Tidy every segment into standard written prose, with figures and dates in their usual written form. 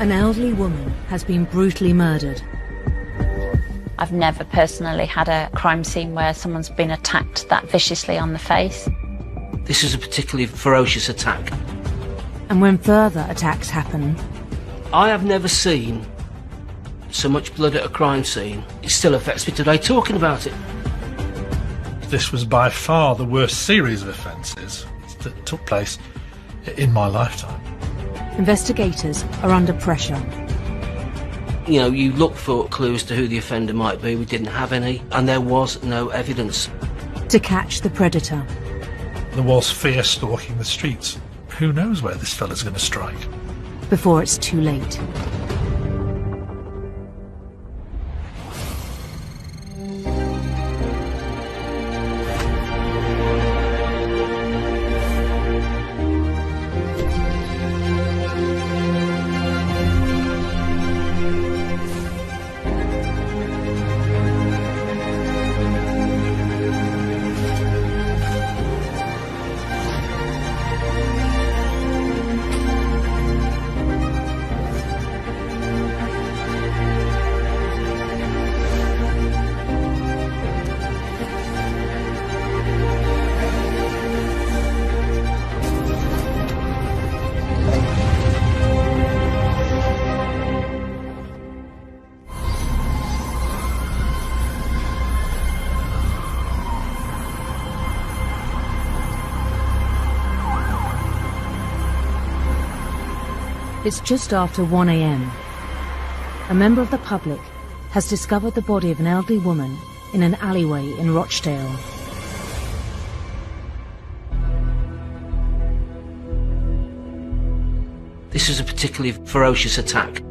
An elderly woman has been brutally murdered. I've never personally had a crime scene where someone's been attacked that viciously on the face. This is a particularly ferocious attack. And when further attacks happen, I have never seen so much blood at a crime scene. It still affects me today talking about it. This was by far the worst series of offences that took place in my lifetime. investigators are under pressure. You know, you look for clues to who the offender might be. We didn't have any, and there was no evidence. To catch the predator. There was fear stalking the streets. Who knows where this fella's going to strike? Before it's too late. It's just after 1 a.m. A member of the public has discovered the body of an elderly woman in an alleyway in Rochdale. This is a particularly ferocious attack.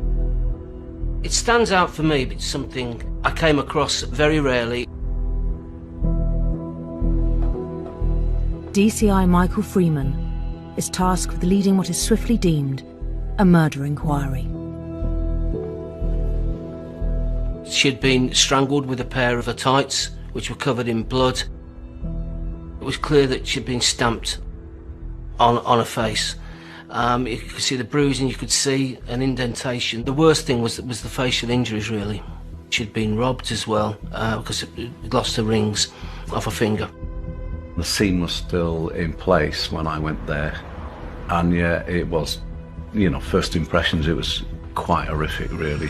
It stands out for me, but it's something I came across very rarely. DCI Michael Freeman is tasked with leading what is swiftly deemed a murder inquiry. She had been strangled with a pair of her tights, which were covered in blood. It was clear that she'd been stamped on her face. You could see the bruising, you could see an indentation. The worst thing was the facial injuries, really. She'd been robbed as well, because she'd lost the rings off her finger. The scene was still in place when I went there, and yeah, it was, you know, first impressions, it was quite horrific, really.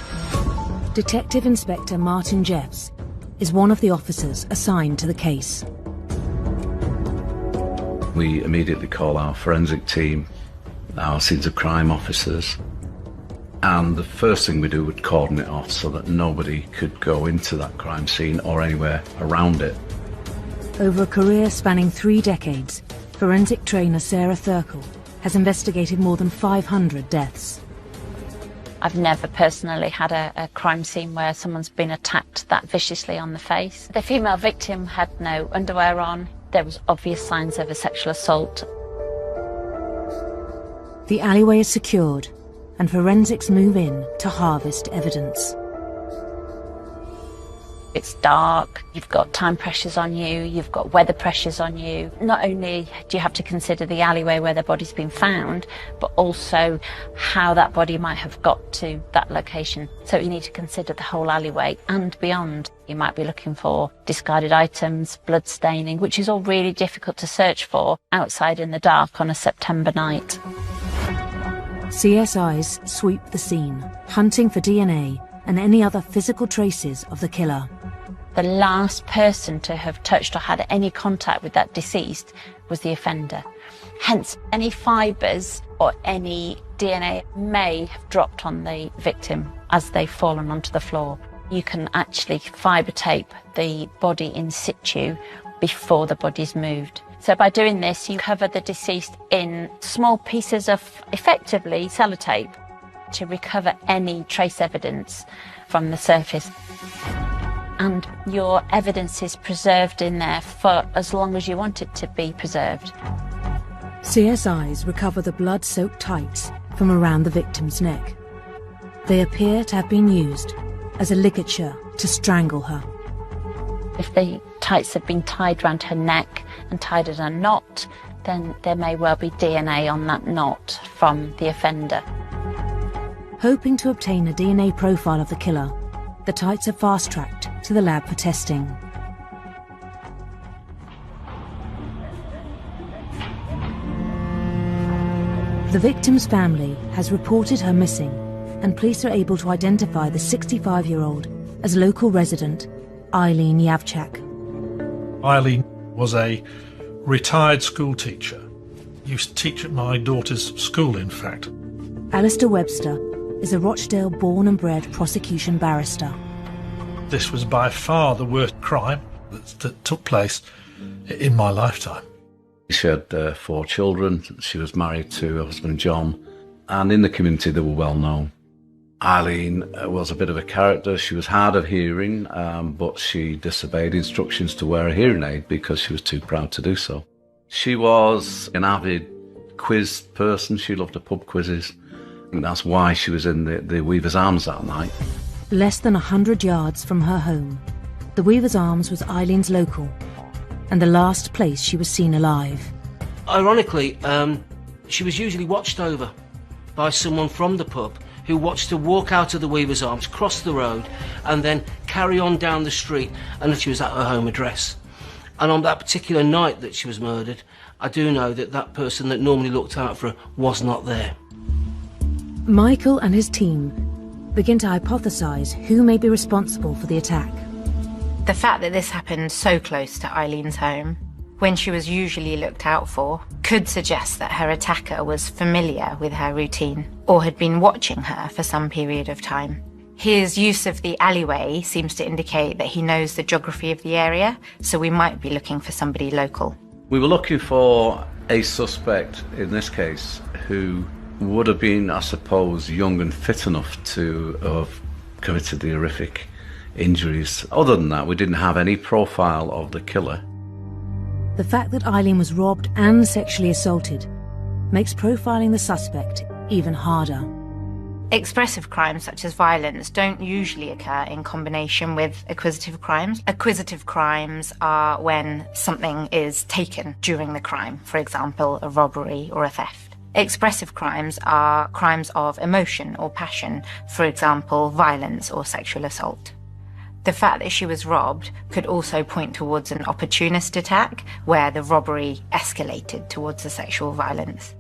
Detective Inspector Martin Jeffs is one of the officers assigned to the case. We immediately call our forensic team, our scenes of crime officers, and the first thing we do would cordon it off so that nobody could go into that crime scene or anywhere around it. Over a career spanning 3 decades, forensic trainer Sarah Thurkle has investigated more than 500 deaths. I've never personally had a crime scene where someone's been attacked that viciously on the face. The female victim had no underwear on. There was obvious signs of a sexual assault. The alleyway is secured, and forensics move in to harvest evidence. It's dark, you've got time pressures on you, you've got weather pressures on you. Not only do you have to consider the alleyway where the body's been found, but also how that body might have got to that location. So you need to consider the whole alleyway and beyond. You might be looking for discarded items, blood staining, which is all really difficult to search for outside in the dark on a September night. CSIs sweep the scene, hunting for DNA and any other physical traces of the killer. The last person to have touched or had any contact with that deceased was the offender. Hence, any fibres or any DNA may have dropped on the victim as they've fallen onto the floor. You can actually fibre tape the body in situ before the body's moved. So by doing this, you cover the deceased in small pieces of, effectively, sellotape to recover any trace evidence from the surface. And your evidence is preserved in there for as long as you want it to be preserved. CSIs recover the blood-soaked tights from around the victim's neck. They appear to have been used as a ligature to strangle her. If the tights have been tied round her neck and tied in a knot, then there may well be DNA on that knot from the offender. Hoping to obtain a DNA profile of the killer, the tights are fast-tracked to the lab for testing. The victim's family has reported her missing, and police are able to identify the 65-year-old as local resident Eileen Yavchak. Eileen was a retired school teacher. Used to teach at my daughter's school, in fact. Alistair Webster is a Rochdale born and bred prosecution barrister. This was by far the worst crime that took place in my lifetime. She had 4 children. She was married to her husband John, and in the community they were well known. Eileen was a bit of a character. She was hard of hearing, but she disobeyed instructions to wear a hearing aid because she was too proud to do so. She was an avid quiz person. She loved the pub quizzes, and that's why she was in the Weaver's Arms that night. Less than 100 yards from her home, the Weaver's Arms was Eileen's local, and the last place she was seen alive. Ironically, she was usually watched over by someone from the pub who watched her walk out of the Weaver's Arms, cross the road, and then carry on down the street, and she was at her home address. And on that particular night that she was murdered, I do know that that person that normally looked out for her was not there. Michael and his team begin to hypothesise who may be responsible for the attack. The fact that this happened so close to Eileen's home, when she was usually looked out for, could suggest that her attacker was familiar with her routine or had been watching her for some period of time. His use of the alleyway seems to indicate that he knows the geography of the area, so we might be looking for somebody local. We were looking for a suspect, in this case, who would have been, I suppose, young and fit enough to have committed the horrific injuries. Other than that, we didn't have any profile of the killer. The fact that Eileen was robbed and sexually assaulted makes profiling the suspect even harder. Expressive crimes such as violence don't usually occur in combination with acquisitive crimes. Acquisitive crimes are when something is taken during the crime, for example, a robbery or a theft. Expressive crimes are crimes of emotion or passion, for example, violence or sexual assault. The fact that she was robbed could also point towards an opportunist attack, where the robbery escalated towards the sexual violence.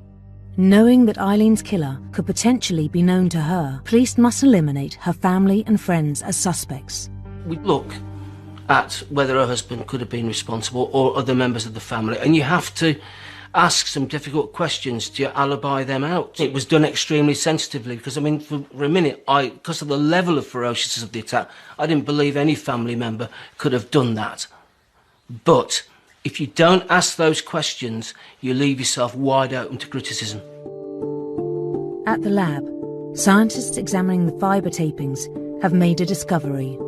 Knowing that Eileen's killer could potentially be known to her, police must eliminate her family and friends as suspects. We look at whether her husband could have been responsible or other members of the family, and you have to ask some difficult questions to alibi them out. It was done extremely sensitively because, I mean, for a minute, because of the level of ferociousness of the attack, I didn't believe any family member could have done that. But if you don't ask those questions, you leave yourself wide open to criticism. At the lab, scientists examining the fibre tapings have made a discovery.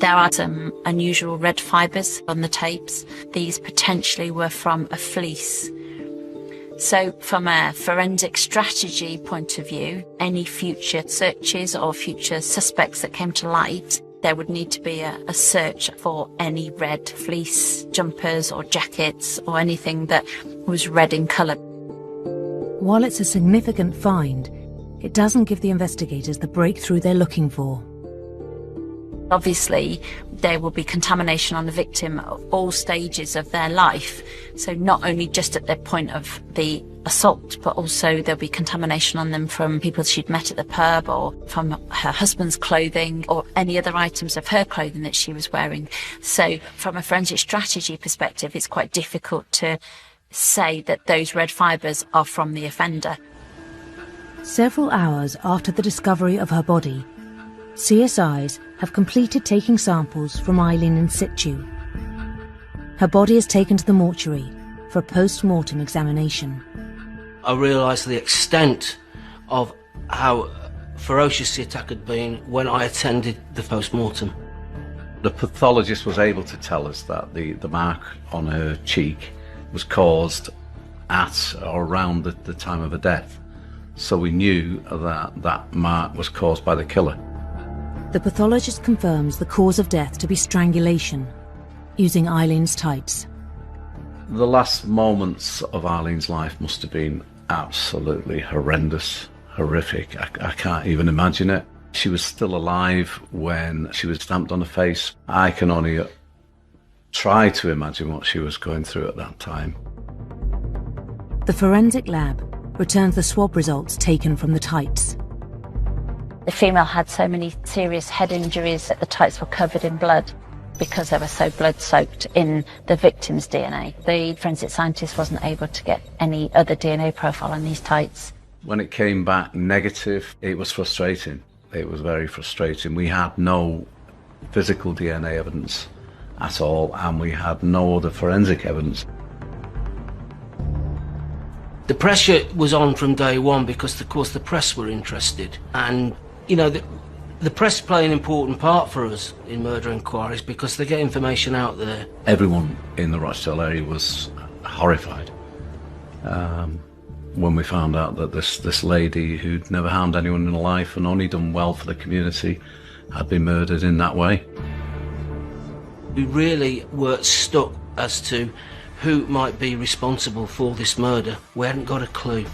There are some unusual red fibres on the tapes. These potentially were from a fleece. So from a forensic strategy point of view, any future searches or future suspects that came to light, there would need to be a search for any red fleece jumpers or jackets or anything that was red in colour. While it's a significant find, it doesn't give the investigators the breakthrough they're looking for. Obviously, there will be contamination on the victim at all stages of their life. So not only just at the point of the assault, but also there'll be contamination on them from people she'd met at the pub or from her husband's clothing or any other items of her clothing that she was wearing. So from a forensic strategy perspective, it's quite difficult to say that those red fibres are from the offender. Several hours after the discovery of her body, CSIs have completed taking samples from Eileen in situ. Her body is taken to the mortuary for a post-mortem examination. I realised the extent of how ferocious the attack had been when I attended the post-mortem. The pathologist was able to tell us that the mark on her cheek was caused at or around the time of her death. So we knew that that mark was caused by the killer. The pathologist confirms the cause of death to be strangulation, using Eileen's tights. The last moments of Eileen's life must have been absolutely horrendous. horrific. I can't even imagine it. She was still alive when she was stamped on her face. I can only try to imagine what she was going through at that time. The forensic lab returns the swab results taken from the tights. The female had so many serious head injuries that the tights were covered in blood because they were so blood-soaked in the victim's DNA. The forensic scientist wasn't able to get any other DNA profile on these tights. When it came back negative, it was frustrating. It was very frustrating. We had no physical DNA evidence at all, and we had no other forensic evidence. The pressure was on from day one because, of course, the press were interested. And, you know, the press play an important part for us in murder inquiries because they get information out there. Everyone in the Rochdale area was horrified when we found out that this lady who'd never harmed anyone in her life and only done well for the community had been murdered in that way. We really were stuck as to who might be responsible for this murder. We hadn't got a clue.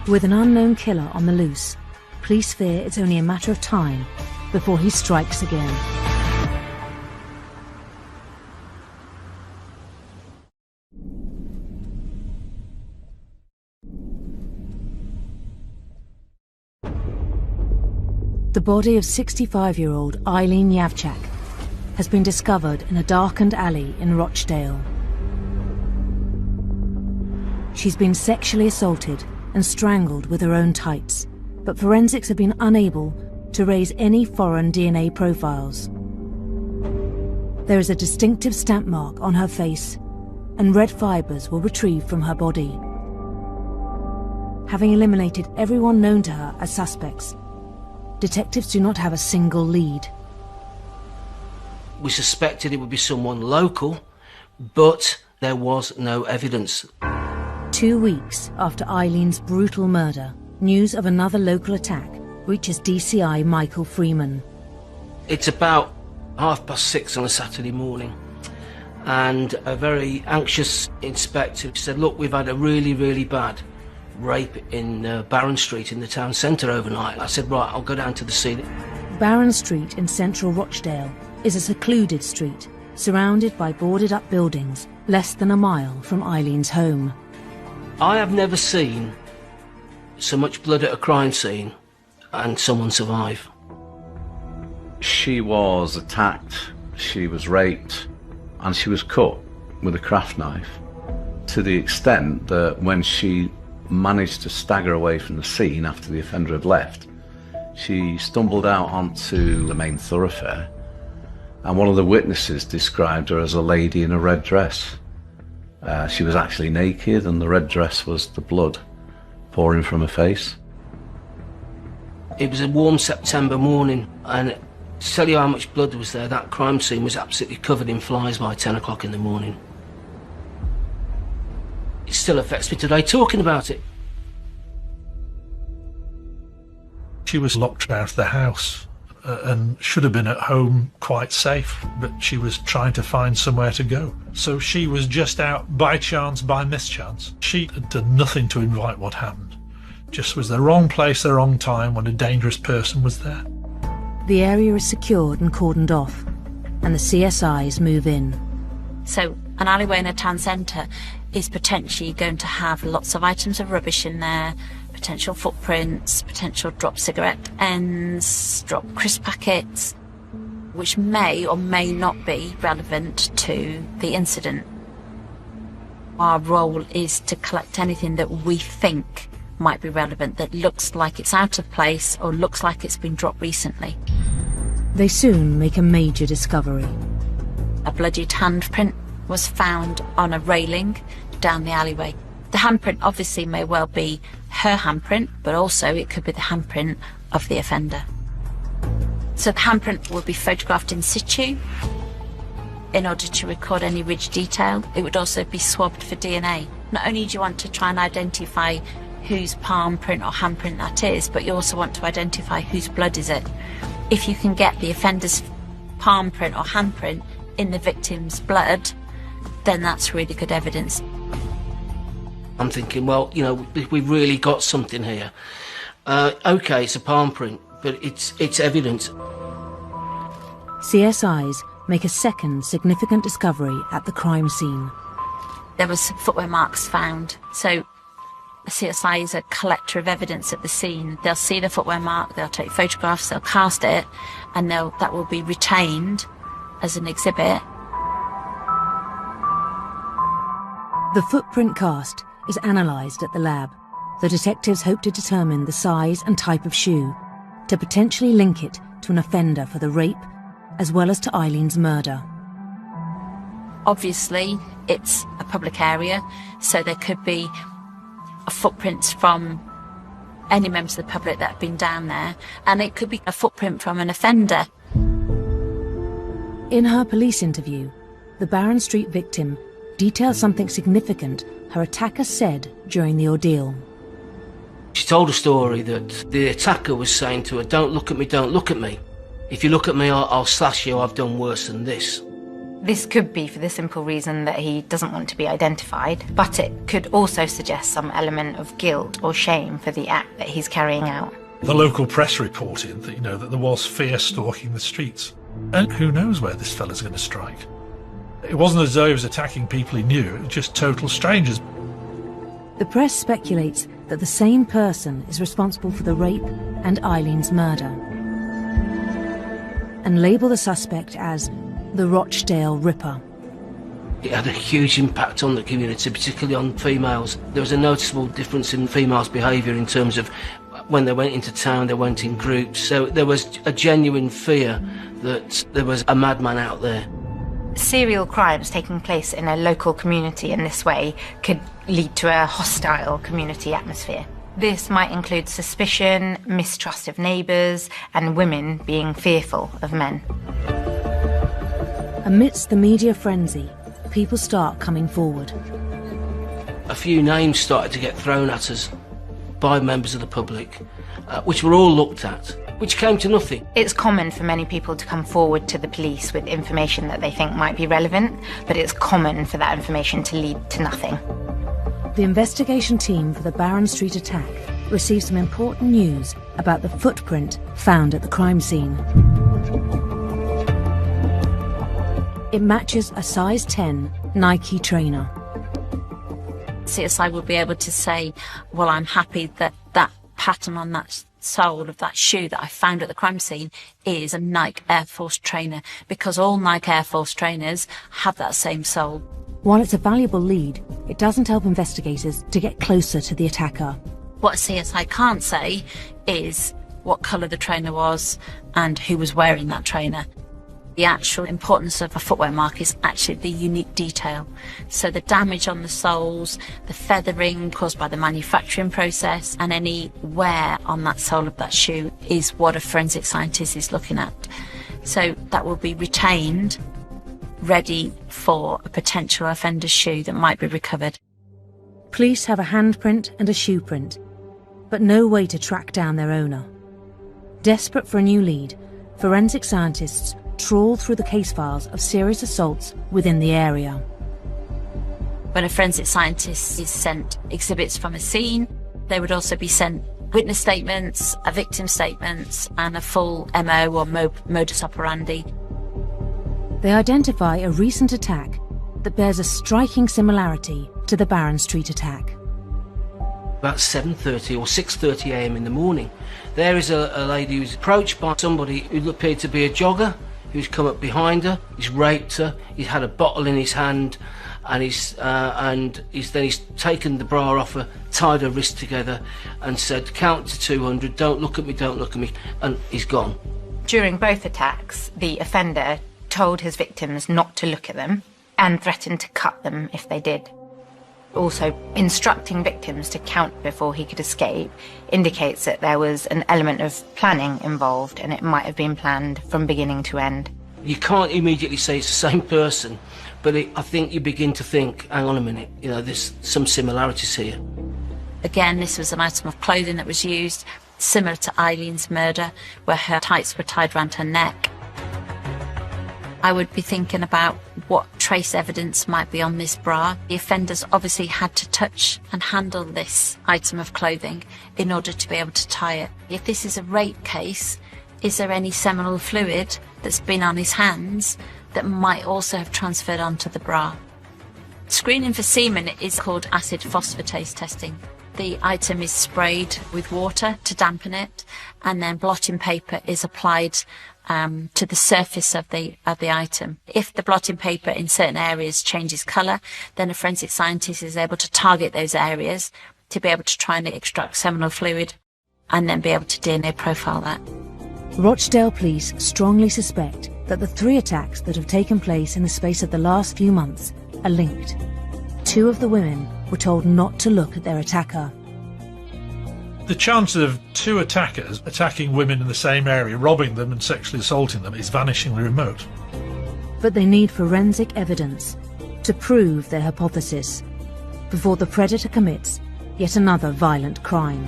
With an unknown killer on the loose, police fear it's only a matter of time before he strikes again. The body of 65-year-old Eileen Yavchak has been discovered in a darkened alley in Rochdale. She's been sexually assaulted and strangled with her own tights, but forensics have been unable to raise any foreign DNA profiles. There is a distinctive stamp mark on her face, and red fibres were retrieved from her body. Having eliminated everyone known to her as suspects, detectives do not have a single lead. We suspected it would be someone local, but there was no evidence. 2 weeks after Eileen's brutal murder, news of another local attack reaches DCI Michael Freeman. It's about 6:30 on a Saturday morning, and a very anxious inspector said, look, we've had a really, really bad rape in Barron Street in the town centre overnight. I said, right, I'll go down to the scene. Barron Street in central Rochdale is a secluded street surrounded by boarded up buildings less than a mile from Eileen's home. I have never seen so much blood at a crime scene and someone survive. She was attacked, she was raped, and she was cut with a craft knife, to the extent that when she managed to stagger away from the scene after the offender had left, she stumbled out onto the main thoroughfare, and one of the witnesses described her as a lady in a red dress. She was actually naked, and the red dress was the blood pouring from her face. It was a warm September morning, and to tell you how much blood was there, that crime scene was absolutely covered in flies by 10 o'clock in the morning. It still affects me today talking about it. She was locked out of the house and should have been at home quite safe, but she was trying to find somewhere to go. So she was just out by chance, by mischance. She had done nothing to invite what happened. Just was the wrong place, the wrong time when a dangerous person was there. The area is secured and cordoned off, and the CSIs move in. So an alleyway in a town centre is potentially going to have lots of items of rubbish in there, potential footprints, potential dropped cigarette ends, dropped crisp packets, which may or may not be relevant to the incident. Our role is to collect anything that we think might be relevant, that looks like it's out of place or looks like it's been dropped recently. They soon make a major discovery. A bloodied handprint was found on a railing down the alleyway. The handprint obviously may well be her handprint, but also it could be the handprint of the offender. So the handprint will be photographed in situ in order to record any ridge detail. It would also be swabbed for DNA. Not only do you want to try and identify whose palm print or handprint that is, but you also want to identify whose blood is it. If you can get the offender's palm print or handprint in the victim's blood, then that's really good evidence. I'm thinking, well, you know, we've really got something here. OK, it's a palm print, but it's evidence. CSIs make a second significant discovery at the crime scene. There was footwear marks found, so a CSI is a collector of evidence at the scene. They'll see the footwear mark, they'll take photographs, they'll cast it, and that will be retained as an exhibit. The footprint cast is analysed at the lab. The detectives hope to determine the size and type of shoe to potentially link it to an offender for the rape as well as to Eileen's murder. Obviously, it's a public area, so there could be a footprint from any members of the public that have been down there, and it could be a footprint from an offender. In her police interview, the Barron Street victim details something significant her attacker said during the ordeal. She told a story that the attacker was saying to her, "Don't look at me, don't look at me. If you look at me, I'll slash you, I've done worse than this." This could be for the simple reason that he doesn't want to be identified, but it could also suggest some element of guilt or shame for the act that he's carrying out. The local press reported that, that there was fear stalking the streets. And who knows where this fella's going to strike. It wasn't as though he was attacking people he knew, it was just total strangers. The press speculates that the same person is responsible for the rape and Eileen's murder, and label the suspect as the Rochdale Ripper. It had a huge impact on the community, particularly on females. There was a noticeable difference in females' behaviour in terms of when they went into town, they went in groups. So there was a genuine fear that there was a madman out there. Serial crimes taking place in a local community in this way could lead to a hostile community atmosphere. This might include suspicion, mistrust of neighbours, and women being fearful of men. Amidst the media frenzy, people start coming forward. A few names started to get thrown at us by members of the public, which were all looked at, which came to nothing. It's common for many people to come forward to the police with information that they think might be relevant, but it's common for that information to lead to nothing. The investigation team for the Barron Street attack received some important news about the footprint found at the crime scene. It matches a size 10 Nike trainer. CSI will be able to say, well, I'm happy that that pattern on that sole of that shoe that I found at the crime scene is a Nike Air Force trainer, because all Nike Air Force trainers have that same sole. While it's a valuable lead, it doesn't help investigators to get closer to the attacker. What CSI can't say is what colour the trainer was and who was wearing that trainer. The actual importance of a footwear mark is actually the unique detail. So the damage on the soles, the feathering caused by the manufacturing process, and any wear on that sole of that shoe is what a forensic scientist is looking at. So that will be retained, ready for a potential offender's shoe that might be recovered. Police have a handprint and a shoe print, but no way to track down their owner. Desperate for a new lead, forensic scientists trawl through the case files of serious assaults within the area. When a forensic scientist is sent exhibits from a scene, they would also be sent witness statements, a victim statements, and a full MO or modus operandi. They identify a recent attack that bears a striking similarity to the Barron Street attack. About 7:30 or 6:30 a.m. in the morning, there is a lady who's approached by somebody who appeared to be a jogger, who's come up behind her, he's raped her, he's had a bottle in his hand, and he's taken the bra off her, tied her wrist together, and said, "Count to 200, don't look at me, don't look at me," and he's gone. During both attacks, the offender told his victims not to look at them and threatened to cut them if they did. Also, instructing victims to count before he could escape indicates that there was an element of planning involved, and it might have been planned from beginning to end. You can't immediately say it's the same person, but I think you begin to think, hang on a minute, there's some similarities here. Again, this was an item of clothing that was used, similar to Eileen's murder, where her tights were tied around her neck. I would be thinking about what trace evidence might be on this bra. The offenders obviously had to touch and handle this item of clothing in order to be able to tie it. If this is a rape case, is there any seminal fluid that's been on his hands that might also have transferred onto the bra? Screening for semen is called acid phosphatase testing. The item is sprayed with water to dampen it, and then blotting paper is applied to the surface of the item. If the blotting paper in certain areas changes colour, then a forensic scientist is able to target those areas to be able to try and extract seminal fluid and then be able to DNA profile that. Rochdale police strongly suspect that the 3 attacks that have taken place in the space of the last few months are linked. 2 of the women were told not to look at their attacker. The chance of 2 attackers attacking women in the same area, robbing them and sexually assaulting them, is vanishingly remote. But they need forensic evidence to prove their hypothesis before the predator commits yet another violent crime.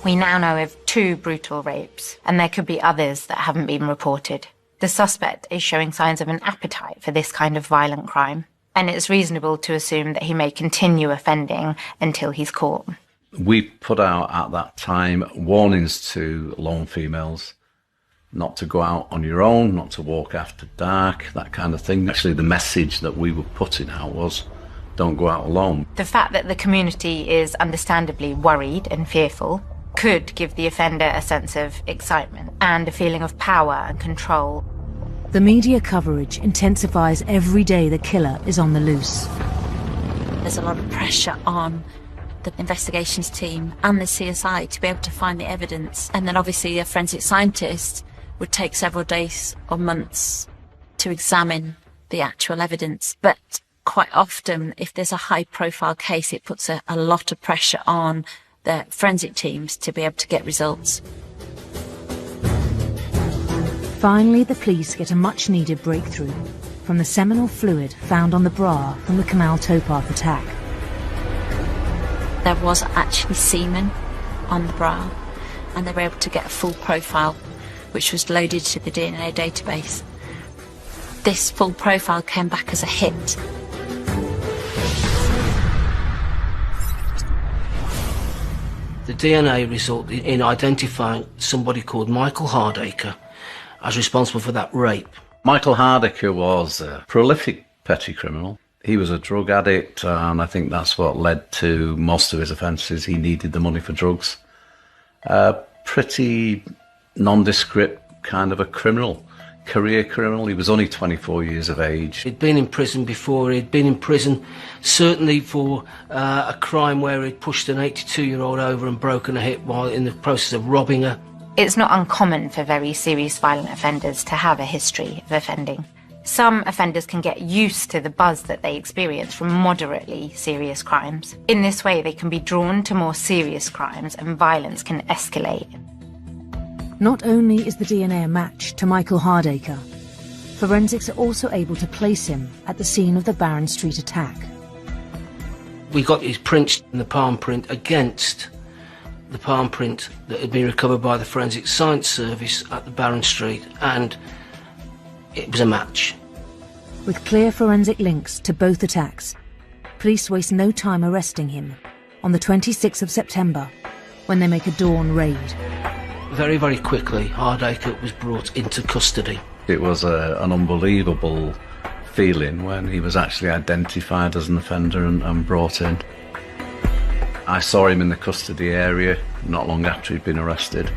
We now know of 2 brutal rapes, and there could be others that haven't been reported. The suspect is showing signs of an appetite for this kind of violent crime, and it's reasonable to assume that he may continue offending until he's caught. We put out at that time warnings to lone females not to go out on your own, not to walk after dark, that kind of thing. Actually, the message that we were putting out was, don't go out alone. The fact that the community is understandably worried and fearful could give the offender a sense of excitement and a feeling of power and control. The media coverage intensifies every day the killer is on the loose. There's a lot of pressure on the investigations team and the CSI to be able to find the evidence, and then obviously a forensic scientist would take several days or months to examine the actual evidence. But quite often, if there's a high-profile case, it puts a lot of pressure on the forensic teams to be able to get results. Finally, the police get a much-needed breakthrough from the seminal fluid found on the bra from the Canal towpath attack. There was actually semen on the bra, and they were able to get a full profile, which was loaded to the DNA database. This full profile came back as a hit. The DNA resulted in identifying somebody called Michael Hardacre as responsible for that rape. Michael Hardacre was a prolific petty criminal. He was a drug addict, and I think that's what led to most of his offences. He needed the money for drugs. Pretty nondescript kind of a criminal, career criminal. He was only 24 years of age. He'd been in prison before. He'd been in prison certainly for a crime where he'd pushed an 82-year-old over and broken her hip while in the process of robbing her. It's not uncommon for very serious violent offenders to have a history of offending. Some offenders can get used to the buzz that they experience from moderately serious crimes. In this way, they can be drawn to more serious crimes and violence can escalate. Not only is the DNA a match to Michael Hardacre, forensics are also able to place him at the scene of the Barron Street attack. We got his print and the palm print against the palm print that had been recovered by the Forensic Science Service at the Barron Street, and it was a match. With clear forensic links to both attacks, police waste no time arresting him on the 26th of September when they make a dawn raid. Very, very quickly, Hardacre was brought into custody. It was an unbelievable feeling when he was actually identified as an offender and brought in. I saw him in the custody area not long after he'd been arrested.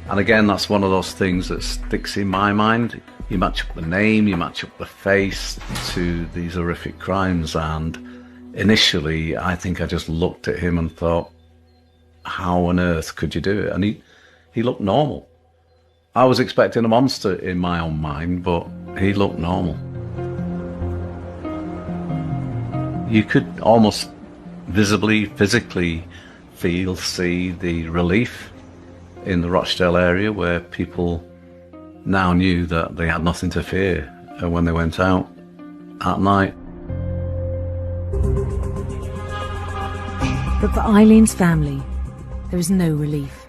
And again, that's one of those things that sticks in my mind. You match up the name, you match up the face to these horrific crimes, and initially I think I just looked at him and thought, how on earth could you do it? And he looked normal. I was expecting a monster in my own mind, but he looked normal. You could almost visibly, physically see the relief in the Rochdale area, where people now knew that they had nothing to fear when they went out at night. But for Eileen's family, there is no relief.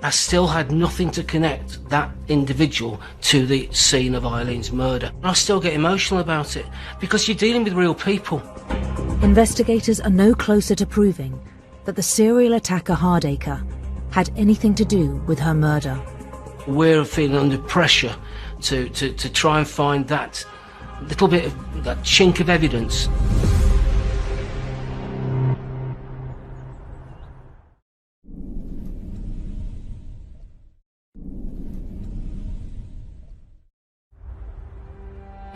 I still had nothing to connect that individual to the scene of Eileen's murder. And I still get emotional about it, because you're dealing with real people. Investigators are no closer to proving that the serial attacker Hardacre had anything to do with her murder. We're feeling under pressure to try and find that little bit of that chink of evidence.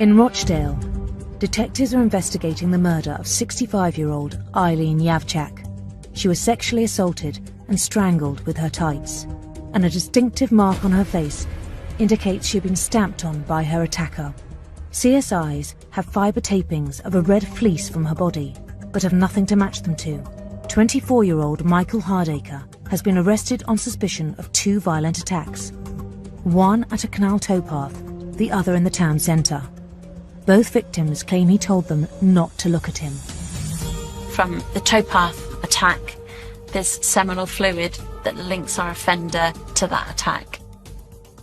In Rochdale, detectives are investigating the murder of 65-year-old Eileen Yavchak. She was sexually assaulted and strangled with her tights, and a distinctive mark on her face indicates she had been stamped on by her attacker. CSIs have fibre tapings of a red fleece from her body, but have nothing to match them to. 24-year-old Michael Hardacre has been arrested on suspicion of 2 violent attacks, one at a canal towpath, the other in the town centre. Both victims claim he told them not to look at him. From the towpath attack, there's seminal fluid that links our offender to that attack.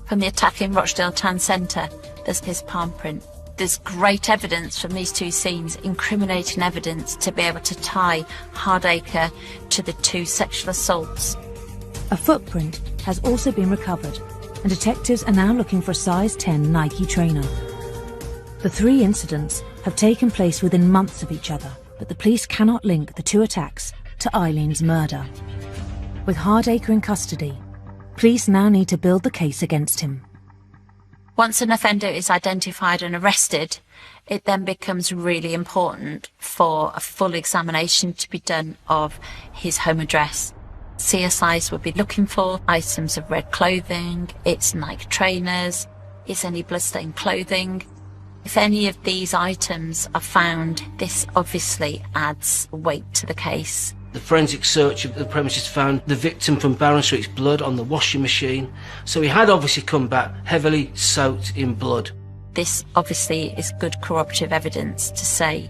From the attack in Rochdale Town Centre, there's his palm print. There's great evidence from these 2 scenes, incriminating evidence to be able to tie Hardacre to the 2 sexual assaults. A footprint has also been recovered, and detectives are now looking for a size 10 Nike trainer. The 3 incidents have taken place within months of each other, but the police cannot link the 2 attacks to Eileen's murder. With Hardacre in custody, police now need to build the case against him. Once an offender is identified and arrested, it then becomes really important for a full examination to be done of his home address. CSIs will be looking for items of red clothing, its Nike trainers, its any bloodstained clothing. If any of these items are found, this obviously adds weight to the case. The forensic search of the premises found the victim from Barron Street's blood on the washing machine, so he had obviously come back heavily soaked in blood. This obviously is good corroborative evidence to say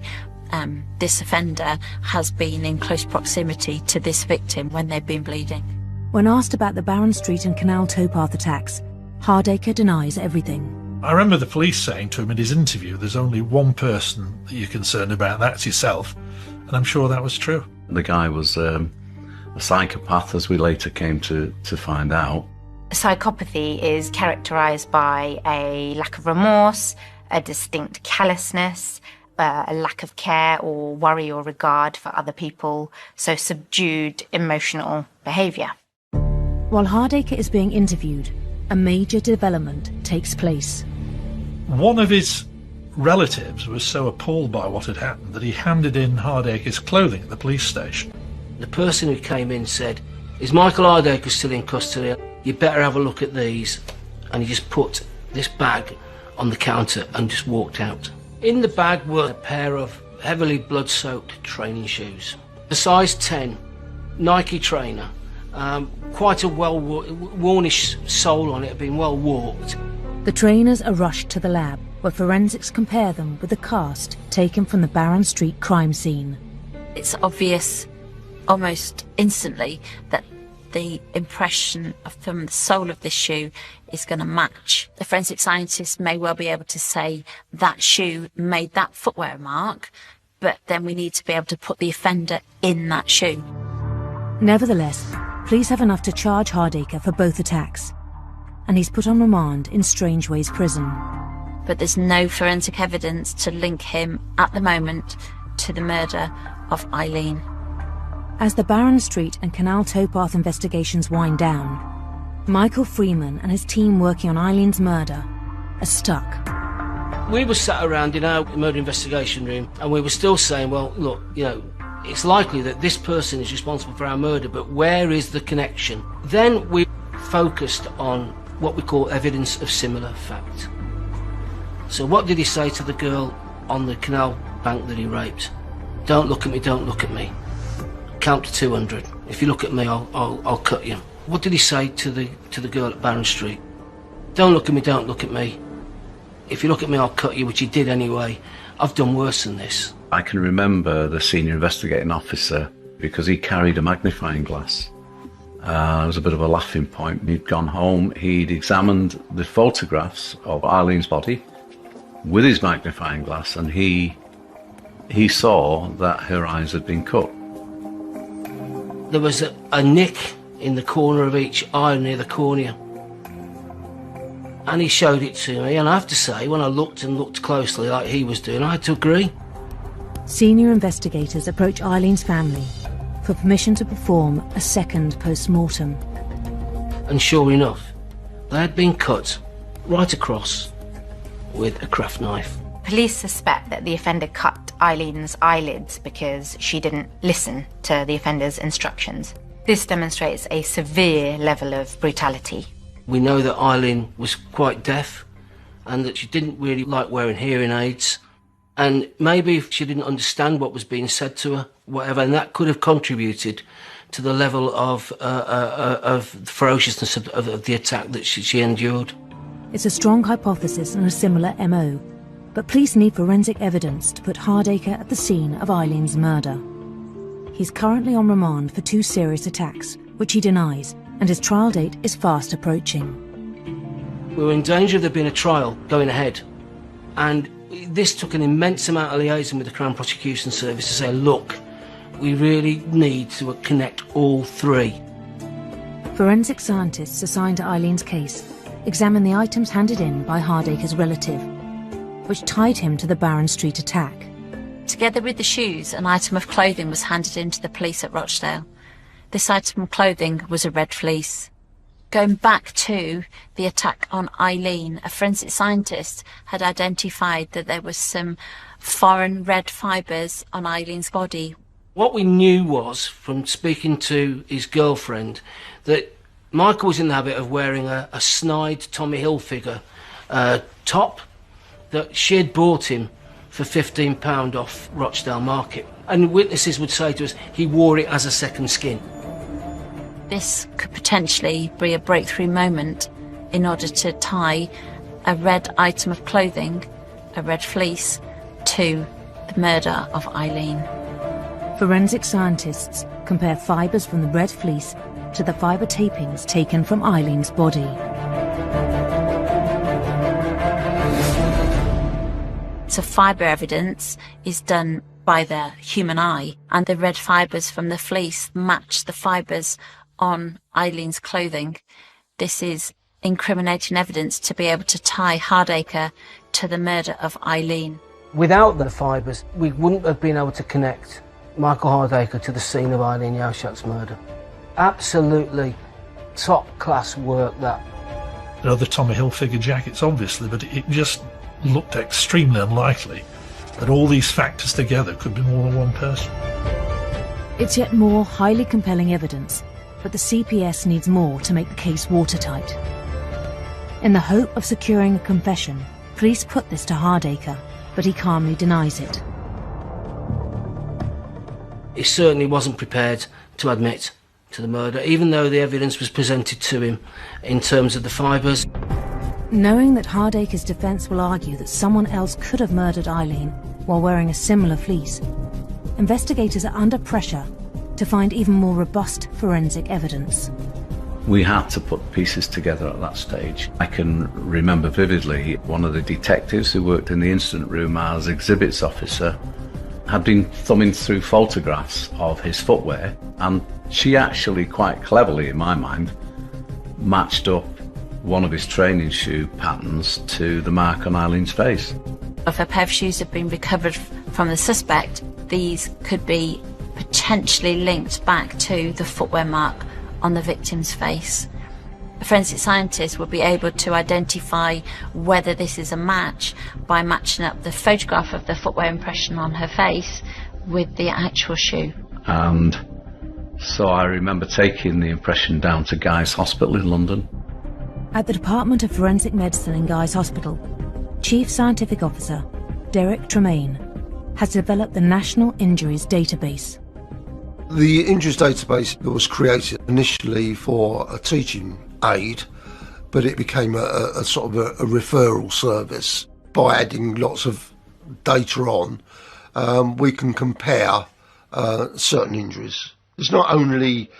this offender has been in close proximity to this victim when they've been bleeding. When asked about the Barron Street and Canal towpath attacks, Hardacre denies everything. I remember the police saying to him in his interview, there's only one person that you're concerned about, that's yourself. And I'm sure that was true. The guy was a psychopath, as we later came to find out. Psychopathy is characterised by a lack of remorse, a distinct callousness, a lack of care or worry or regard for other people, so subdued emotional behaviour. While Hardacre is being interviewed, a major development takes place. One of his relatives was so appalled by what had happened that he handed in Hardacre's clothing at the police station. The person who came in said, "Is Michael Hardacre still in custody? You better have a look at these." And he just put this bag on the counter and just walked out. In the bag were a pair of heavily blood-soaked training shoes. A size 10 Nike trainer, quite a wornish sole on it, had been well walked. The trainers are rushed to the lab, where forensics compare them with the cast taken from the Barron Street crime scene. It's obvious almost instantly that the impression from the sole of this shoe is going to match. The forensic scientists may well be able to say that shoe made that footwear mark, but then we need to be able to put the offender in that shoe. Nevertheless, police have enough to charge Hardacre for both attacks, and he's put on remand in Strangeways prison. But there's no forensic evidence to link him at the moment to the murder of Eileen. As the Barron Street and Canal towpath investigations wind down, Michael Freeman and his team working on Eileen's murder are stuck. We were sat around in our murder investigation room and we were still saying, well, look, you know, it's likely that this person is responsible for our murder, but where is the connection? Then we focused on what we call evidence of similar fact. So what did he say to the girl on the canal bank that he raped? Don't look at me, don't look at me. Count to 200. If you look at me, I'll cut you. What did he say to the girl at Barron Street? Don't look at me, don't look at me. If you look at me, I'll cut you, which he did anyway. I've done worse than this. I can remember the senior investigating officer because he carried a magnifying glass It was a bit of a laughing point. He'd gone home, he'd examined the photographs of Eileen's body with his magnifying glass, and he saw that her eyes had been cut. There was a nick in the corner of each eye near the cornea. And he showed it to me, and I have to say, when I looked closely like he was doing, I had to agree. Senior investigators approach Eileen's family for permission to perform a second post-mortem. And sure enough, they had been cut right across with a craft knife. Police suspect that the offender cut Eileen's eyelids because she didn't listen to the offender's instructions. This demonstrates a severe level of brutality. We know that Eileen was quite deaf and that she didn't really like wearing hearing aids. And maybe if she didn't understand what was being said to her, whatever, and that could have contributed to the level of ferociousness of the attack that she endured. It's a strong hypothesis and a similar MO, but police need forensic evidence to put Hardacre at the scene of Eileen's murder. He's currently on remand for 2 serious attacks, which he denies, and his trial date is fast approaching. We were in danger of there being a trial going ahead, and this took an immense amount of liaison with the Crown Prosecution Service to say, look, we really need to connect all 3. Forensic scientists assigned to Eileen's case examined the items handed in by Hardacre's relative, which tied him to the Barron Street attack. Together with the shoes, an item of clothing was handed in to the police at Rochdale. This item of clothing was a red fleece. Going back to the attack on Eileen, a forensic scientist had identified that there was some foreign red fibres on Eileen's body. What we knew was, from speaking to his girlfriend, that Michael was in the habit of wearing a snide Tommy Hilfiger top that she had bought him for £15 off Rochdale Market. And witnesses would say to us, he wore it as a second skin. This could potentially be a breakthrough moment in order to tie a red item of clothing, a red fleece, to the murder of Eileen. Forensic scientists compare fibres from the red fleece to the fibre tapings taken from Eileen's body. So fibre evidence is done by the human eye, and the red fibres from the fleece match the fibres on Eileen's clothing. This is incriminating evidence to be able to tie Hardacre to the murder of Eileen. Without the fibres, we wouldn't have been able to connect Michael Hardacre to the scene of Eileen Yauchak's murder. Absolutely top-class work, that. There are the Tommy Hilfiger jackets, obviously, but it just looked extremely unlikely that all these factors together could be more than one person. It's yet more highly compelling evidence, but the CPS needs more to make the case watertight. In the hope of securing a confession, police put this to Hardacre, but he calmly denies it. He certainly wasn't prepared to admit to the murder, even though the evidence was presented to him in terms of the fibres. Knowing that Hardacre's defence will argue that someone else could have murdered Eileen while wearing a similar fleece, investigators are under pressure to find even more robust forensic evidence. We had to put pieces together at that stage. I can remember vividly one of the detectives who worked in the incident room as exhibits officer had been thumbing through photographs of his footwear, and she actually quite cleverly, in my mind, matched up one of his training shoe patterns to the mark on Eileen's face. If a pair of shoes have been recovered from the suspect, these could be potentially linked back to the footwear mark on the victim's face. A forensic scientist will be able to identify whether this is a match by matching up the photograph of the footwear impression on her face with the actual shoe. And so I remember taking the impression down to Guy's Hospital in London. At the Department of Forensic Medicine in Guy's Hospital, Chief Scientific Officer Derek Tremaine has developed the National Injuries Database. The injuries database was created initially for a teaching aid, but it became a sort of a referral service. By adding lots of data on, we can compare certain injuries. It's not only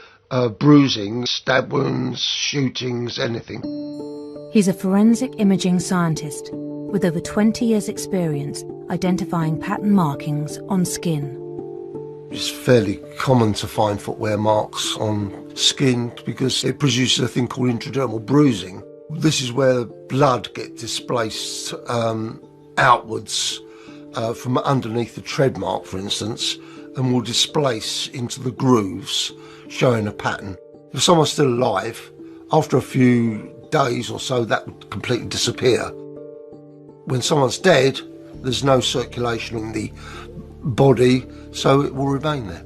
bruising, stab wounds, shootings, anything. He's a forensic imaging scientist with over 20 years' experience identifying pattern markings on skin. It's fairly common to find footwear marks on skin because it produces a thing called intradermal bruising. This is where blood gets displaced outwards from underneath the tread mark, for instance, and will displace into the grooves, showing a pattern. If someone's still alive, after a few days or so, that would completely disappear. When someone's dead, there's no circulation in the body, so it will remain there.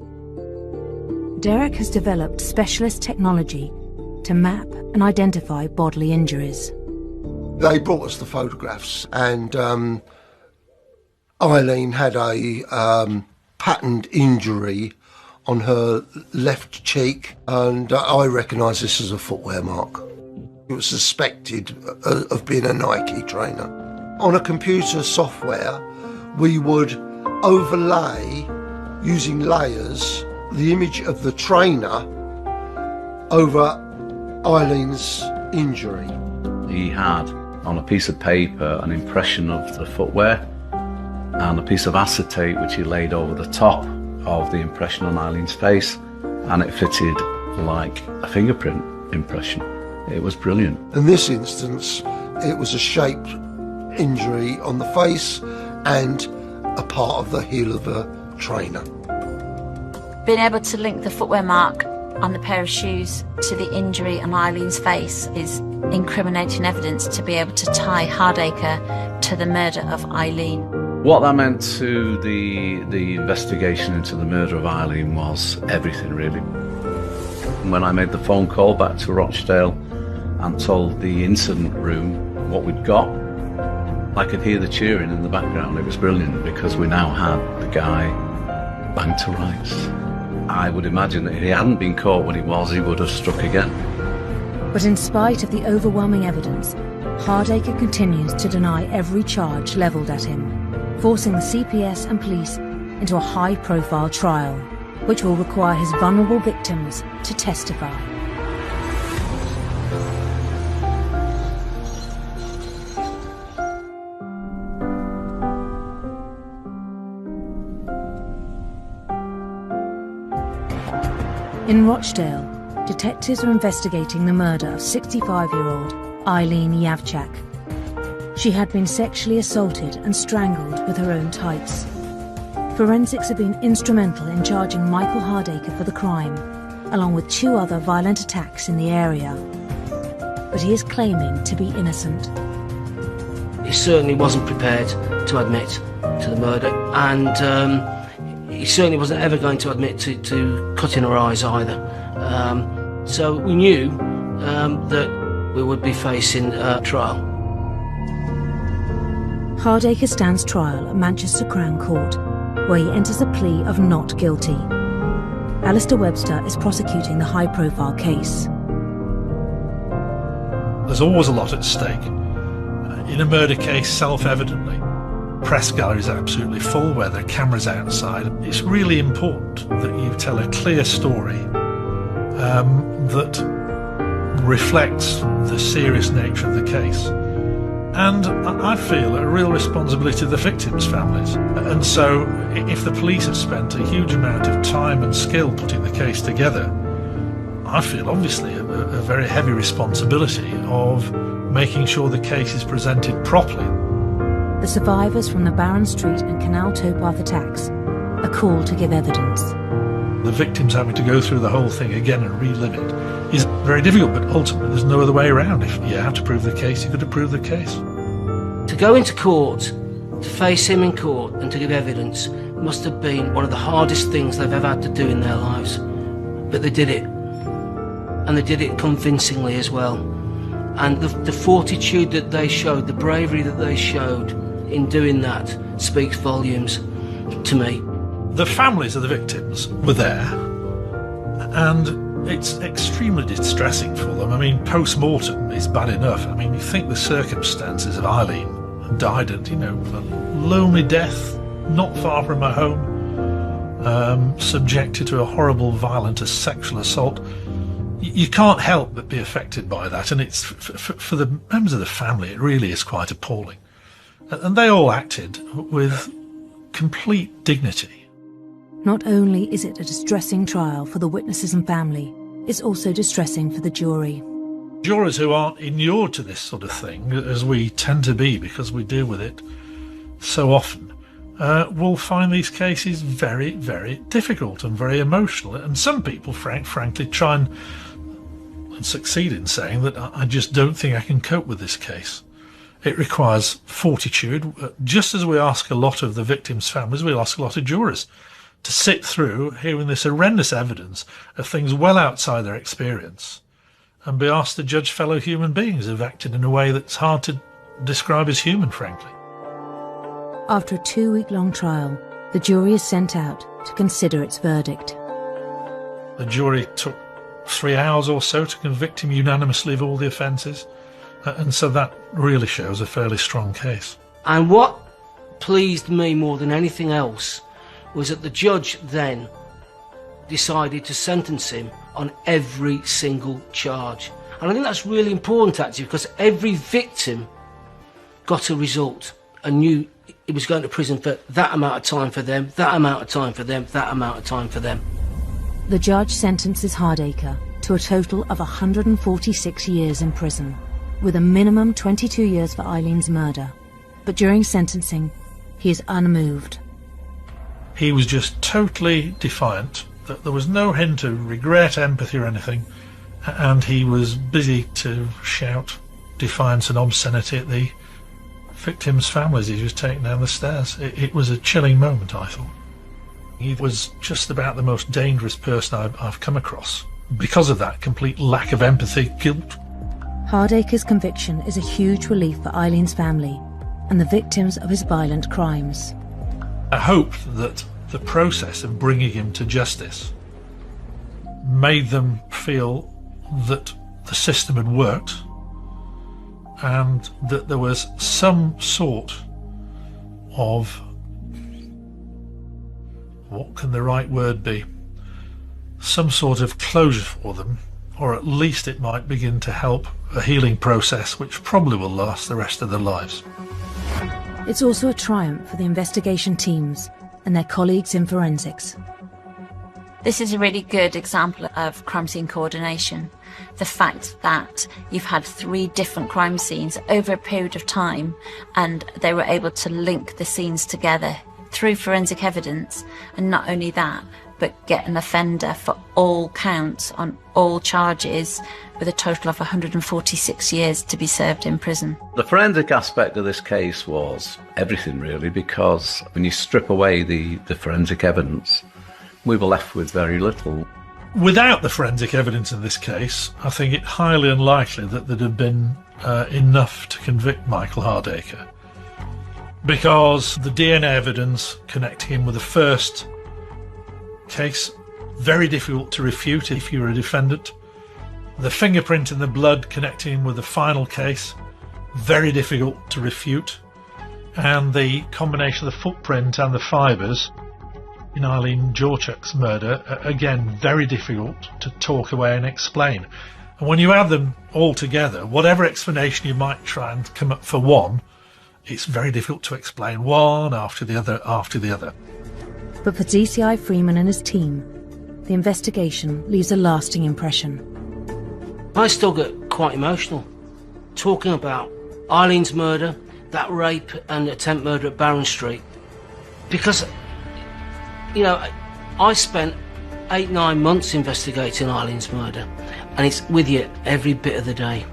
Derek has developed specialist technology to map and identify bodily injuries. They brought us the photographs, and Eileen had a patterned injury on her left cheek, and I recognise this as a footwear mark. It was suspected of being a Nike trainer. On a computer software, we would overlay, using layers, the image of the trainer over Eileen's injury. He had on a piece of paper an impression of the footwear and a piece of acetate which he laid over the top of the impression on Eileen's face, and it fitted like a fingerprint impression. It was brilliant. In this instance, it was a shaped injury on the face and a part of the heel of a trainer. Being able to link the footwear mark on the pair of shoes to the injury on Eileen's face is incriminating evidence to be able to tie Hardacre to the murder of Eileen. What that meant to the investigation into the murder of Eileen was everything, really. When I made the phone call back to Rochdale and told the incident room what we'd got, I could hear the cheering in the background. It was brilliant because we now had the guy banged to rights. I would imagine that if he hadn't been caught when he was, he would have struck again. But in spite of the overwhelming evidence, Hardacre continues to deny every charge levelled at him, forcing the CPS and police into a high-profile trial, which will require his vulnerable victims to testify. In Rochdale, detectives are investigating the murder of 65-year-old Eileen Yavchak. She had been sexually assaulted and strangled with her own tights. Forensics have been instrumental in charging Michael Hardacre for the crime, along with 2 other violent attacks in the area. But he is claiming to be innocent. He certainly wasn't prepared to admit to the murder, and he certainly wasn't ever going to admit to cutting her eyes either. So we knew that we would be facing a trial. Hardacre stands trial at Manchester Crown Court, where he enters a plea of not guilty. Alistair Webster is prosecuting the high-profile case. There's always a lot at stake. In a murder case, self-evidently, press galleries are absolutely full where there are cameras outside. It's really important that you tell a clear story that reflects the serious nature of the case. And I feel a real responsibility to the victims' families. And so if the police have spent a huge amount of time and skill putting the case together, I feel obviously a very heavy responsibility of making sure the case is presented properly. The survivors from the Barron Street and Canal Towpath attacks are called to give evidence. The victims having to go through the whole thing again and relive it is very difficult, but ultimately there's no other way around. If you have to prove the case, you've got to prove the case. To go into court, to face him in court and to give evidence must have been one of the hardest things they've ever had to do in their lives. But they did it. And they did it convincingly as well. And the fortitude that they showed, the bravery that they showed in doing that speaks volumes to me. The families of the victims were there, and it's extremely distressing for them. I mean, post-mortem is bad enough. I mean, you think the circumstances of Eileen died at, a lonely death, not far from her home, subjected to a horrible, violent sexual assault. You can't help but be affected by that, and it's for the members of the family, it really is quite appalling. And they all acted with complete dignity. Not only is it a distressing trial for the witnesses and family, it's also distressing for the jury. Jurors who aren't inured to this sort of thing, as we tend to be because we deal with it so often, will find these cases very, very difficult and very emotional. And some people, frankly, try and succeed in saying that I just don't think I can cope with this case. It requires fortitude. Just as we ask a lot of the victims' families, we ask a lot of jurors to sit through hearing this horrendous evidence of things well outside their experience and be asked to judge fellow human beings who've acted in a way that's hard to describe as human, frankly. After a 2-week-long trial, the jury is sent out to consider its verdict. The jury took 3 hours or so to convict him unanimously of all the offences, and so that really shows a fairly strong case. And what pleased me more than anything else was that the judge then decided to sentence him on every single charge. And I think that's really important, actually, because every victim got a result and knew he was going to prison for that amount of time for them, that amount of time for them, that amount of time for them. The judge sentences Hardacre to a total of 146 years in prison, with a minimum 22 years for Eileen's murder. But during sentencing, he is unmoved. He was just totally defiant, that there was no hint of regret, empathy or anything, and he was busy to shout defiance and obscenity at the victims' families he was taking down the stairs. It was a chilling moment, I thought. He was just about the most dangerous person I've come across because of that complete lack of empathy, guilt. Hardacre's conviction is a huge relief for Eileen's family and the victims of his violent crimes. I hope that the process of bringing him to justice made them feel that the system had worked and that there was some sort of, what can the right word be, some sort of closure for them, or at least it might begin to help a healing process which probably will last the rest of their lives. It's also a triumph for the investigation teams and their colleagues in forensics. This is a really good example of crime scene coordination. The fact that you've had 3 different crime scenes over a period of time and they were able to link the scenes together through forensic evidence, and not only that, but get an offender for all counts on all charges with a total of 146 years to be served in prison. The forensic aspect of this case was everything really, because when you strip away the forensic evidence, we were left with very little. Without the forensic evidence in this case, I think it highly unlikely that there'd have been enough to convict Michael Hardacre, because the DNA evidence connecting him with the first case, very difficult to refute if you're a defendant. The fingerprint in the blood connecting him with the final case, very difficult to refute. And the combination of the footprint and the fibres in Eileen Jorchuk's murder, again, very difficult to talk away and explain. And when you add them all together, whatever explanation you might try and come up for one, it's very difficult to explain one after the other after the other. But for DCI Freeman and his team, the investigation leaves a lasting impression. I still get quite emotional talking about Eileen's murder, that rape and attempt murder at Barron Street, because, you know, I spent 8-9 months investigating Eileen's murder, and it's with you every bit of the day,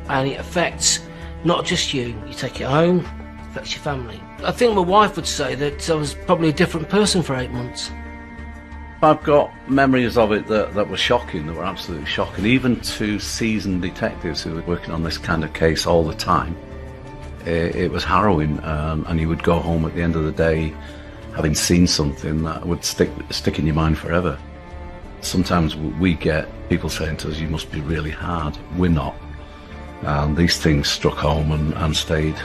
and it affects not just you. You take it home, it affects your family. I think my wife would say that I was probably a different person for 8 months. I've got memories of it that were shocking, that were absolutely shocking, even to seasoned detectives who were working on this kind of case all the time. It was harrowing, and you would go home at the end of the day having seen something that would stick in your mind forever. Sometimes we get people saying to us, "You must be really hard." We're not. And these things struck home and stayed